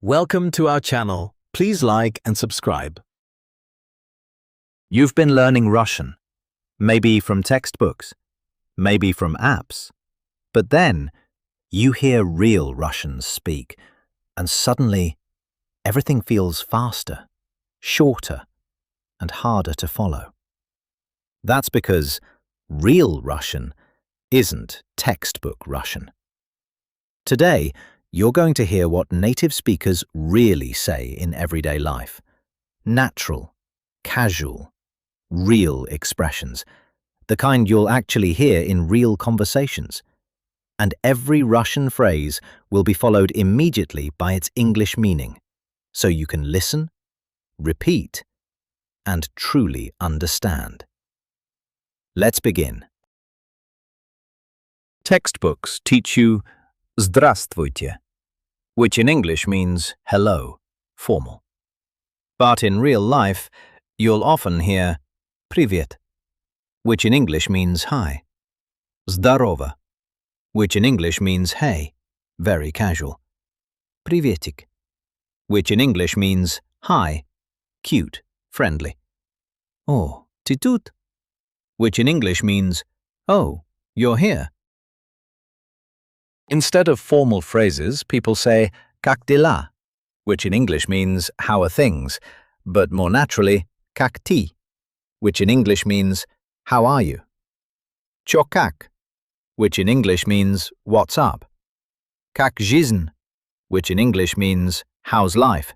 Welcome to our channel. Please like and subscribe. You've been learning Russian, maybe from textbooks, maybe from apps, but then you hear real Russians speak, and suddenly everything feels faster, shorter, and harder to follow. That's because real Russian isn't textbook Russian. Today, you're going to hear what native speakers really say in everyday life. Natural, casual, real expressions, the kind you'll actually hear in real conversations. And every Russian phrase will be followed immediately by its English meaning, so you can listen, repeat, and truly understand. Let's begin. Textbooks teach you Здравствуйте, which in English means hello, formal. But in real life, you'll often hear Привет, which in English means hi. Здорово, which in English means hey, very casual. Приветик, which in English means hi, cute, friendly. Oh, ты тут, which in English means, oh, you're here. Instead of formal phrases, people say как дела, which in English means how are things, but more naturally, как ты, which in English means how are you. Чё как, which in English means what's up. Как жизнь, which in English means how's life.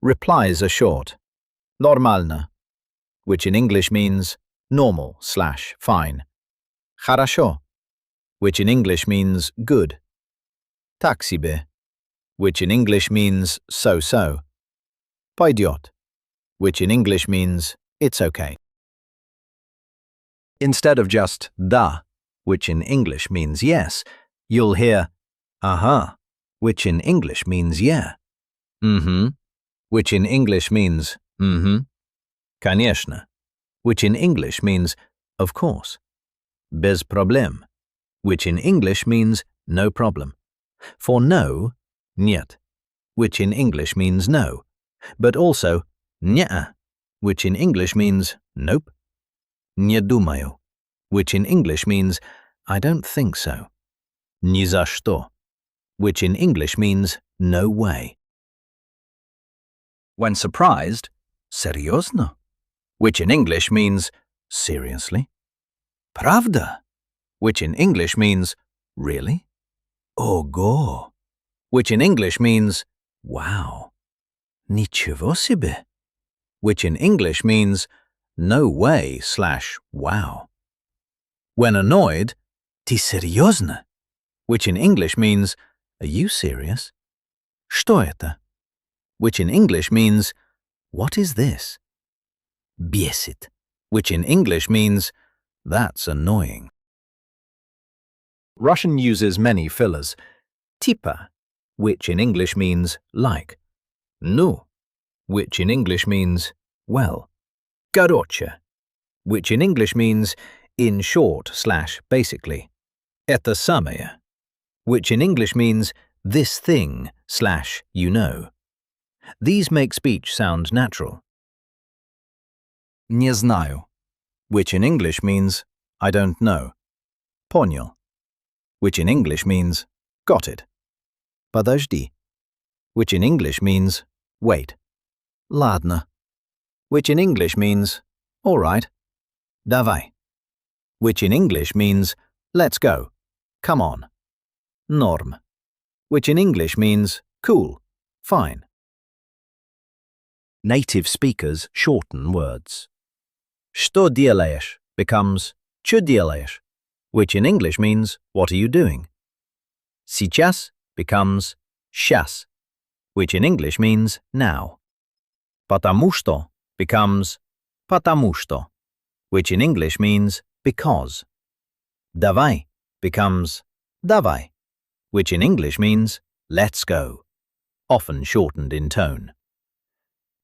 Replies are short. Нормально, which in English means normal/fine. Хорошо, which in English means good. Так себе, which in English means so-so. Пойдёт, which in English means it's okay. Instead of just да, which in English means yes, you'll hear ага, which in English means yeah. Which in English means Конечно, which in English means of course. Без проблем, which in English means no problem. For no, нет, which in English means no, but also не-а, which in English means nope. Не думаю, which in English means I don't think so. Ни за что, which in English means no way. When surprised, серьезно, which in English means seriously. Правда, which in English means really. Ого, which in English means wow. Ничего себе, which in English means no way/wow. When annoyed, ты серьезно, which in English means are you serious? Что это, which in English means what is this? Бесит, which in English means that's annoying. Russian uses many fillers. Типа, which in English means like. Ну, which in English means well. Короче, which in English means in short/basically. Это самое, which in English means this thing/you know. These make speech sound natural. Не знаю, which in English means I don't know. Понял, which in English means got it. Подожди, which in English means wait. Ладно, which in English means all right. Давай, which in English means let's go, come on. Норм, which in English means cool, fine. Native speakers shorten words. Что делаешь becomes чё делаешь, which in English means what are you doing? Сейчас becomes щас, which in English means now. Потому что becomes потому что, which in English means because. Давай becomes давай, which in English means let's go, often shortened in tone.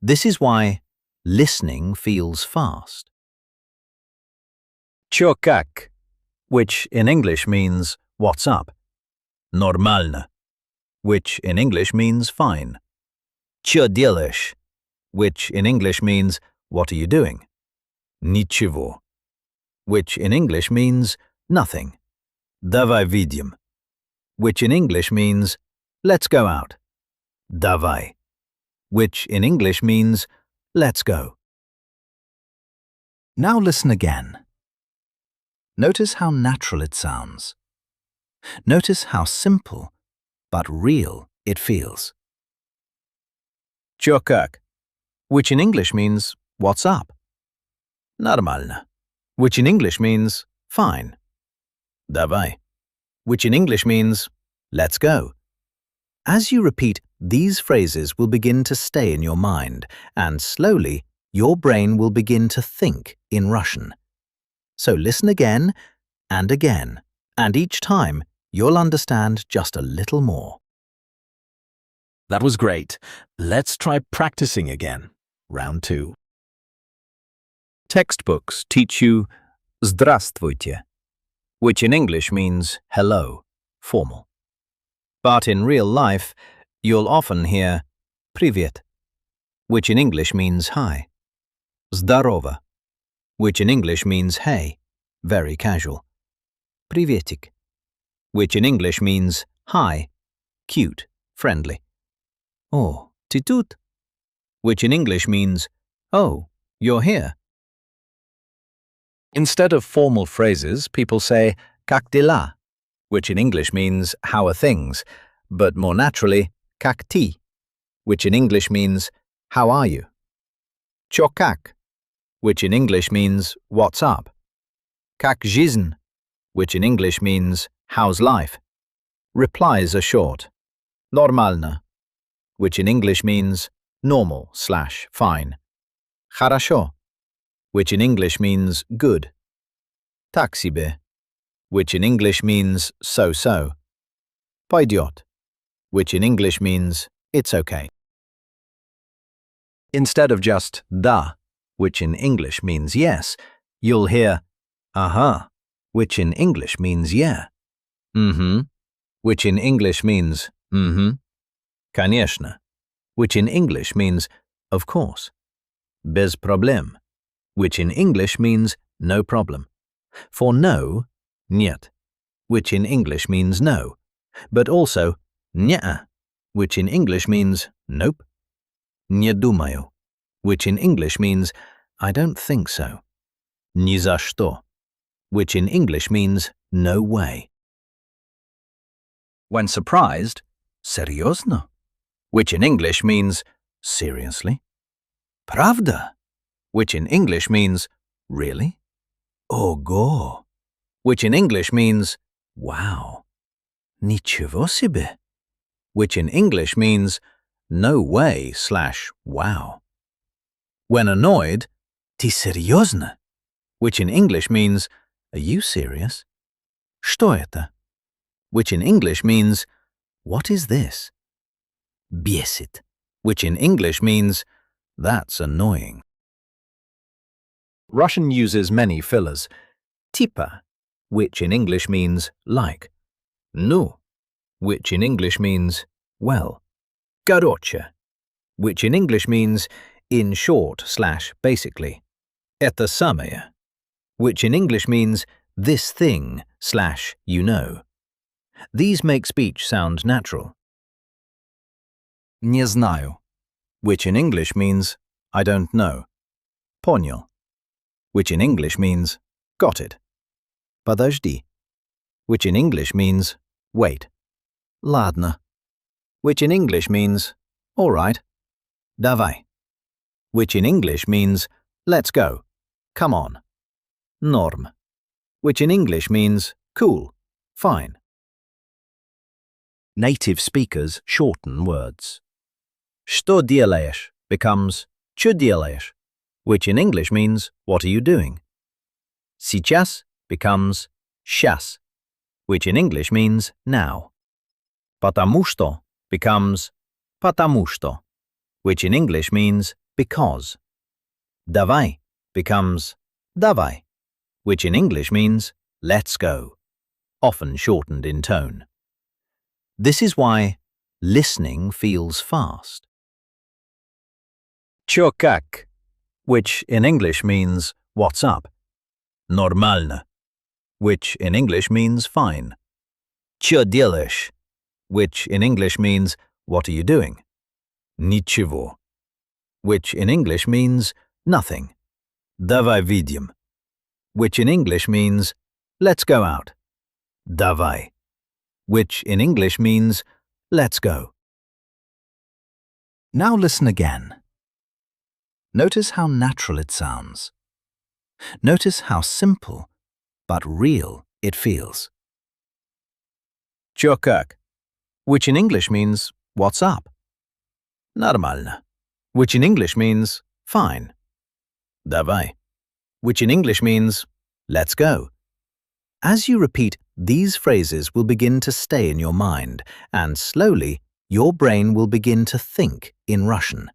This is why listening feels fast. Чё как, which in English means what's up. Нормально, which in English means fine. Чё делаешь? Which in English means, what are you doing? Ничего, which in English means nothing. Давай выйдем, which in English means let's go out. Давай, which in English means let's go. Now listen again. Notice how natural it sounds. Notice how simple but real it feels. Чё как? Which in English means what's up. Нормально, which in English means fine. Давай, which in English means let's go. As you repeat, these phrases will begin to stay in your mind, and slowly your brain will begin to think in Russian. So listen again, and each time you'll understand just a little more. That was great. Let's try practicing again. Round 2. Textbooks teach you «Здравствуйте», which in English means hello, formal. But in real life, you'll often hear «Привет», which in English means hi. «Здорово», which in English means hey, very casual. «Приветик», which in English means hi, cute, friendly. Oh, ты тут? Which in English means, oh, you're here. Instead of formal phrases, people say «Как дела?», which in English means how are things, but more naturally, «Как ты?», which in English means how are you? «Чё как?», which in English means what's up? «Как жизнь?», which in English means how's life? Replies are short. «Нормально», which in English means normal/fine. «Хорошо», which in English means good. «Так себе», which in English means so-so. «Пойдёт», which in English means it's okay. Instead of just «да», which in English means yes, you'll hear «ага», which in English means yeah. «Мгм», which in English means «мгм». «Конечно», which in English means of course. «Без проблем», which in English means no problem. For no, «нет», which in English means no, but also «неа», which in English means nope. «Не думаю», which in English means I don't think so. «Ни за что», which in English means no way. When surprised, «серьезно», which in English means seriously. «Правда», which in English means really. «Ого», which in English means wow. «Ничего себе», which in English means no way/wow. When annoyed, «Ты серьезно», which in English means are you serious? «Что это?» which in English means what is this? «Бесит», which in English means that's annoying. Russian uses many fillers. Типа, which in English means like. Ну, which in English means well. Короче, which in English means in short/basically. Это самое, which in English means this thing/you know. These make speech sound natural. Не знаю, which in English means I don't know. Понял, which in English means got it. Подожди, which in English means wait. Ладно, which in English means all right. Давай, which in English means let's go, come on. Норм, which in English means cool, fine. Native speakers shorten words. Что делаешь becomes чё делаешь, which in English means what are you doing? Сейчас becomes щас, which in English means now. Потому что becomes потому что, which in English means because. Давай becomes давай, which in English means let's go, often shortened in tone. This is why listening feels fast. Чё как, which in English means what's up. Нормально, which in English means fine. Чё делаешь, which in English means what are you doing? Ничего, which in English means nothing. Давай выйдем, which in English means let's go out. Давай, which in English means let's go. Now listen again. Notice how natural it sounds. Notice how simple but real it feels. Чё как, which in English means what's up. Нормально, which in English means fine. Давай, which in English means let's go. As you repeat, these phrases will begin to stay in your mind, and slowly your brain will begin to think in Russian.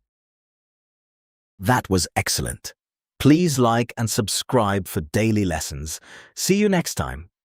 That was excellent. Please like and subscribe for daily lessons. See you next time.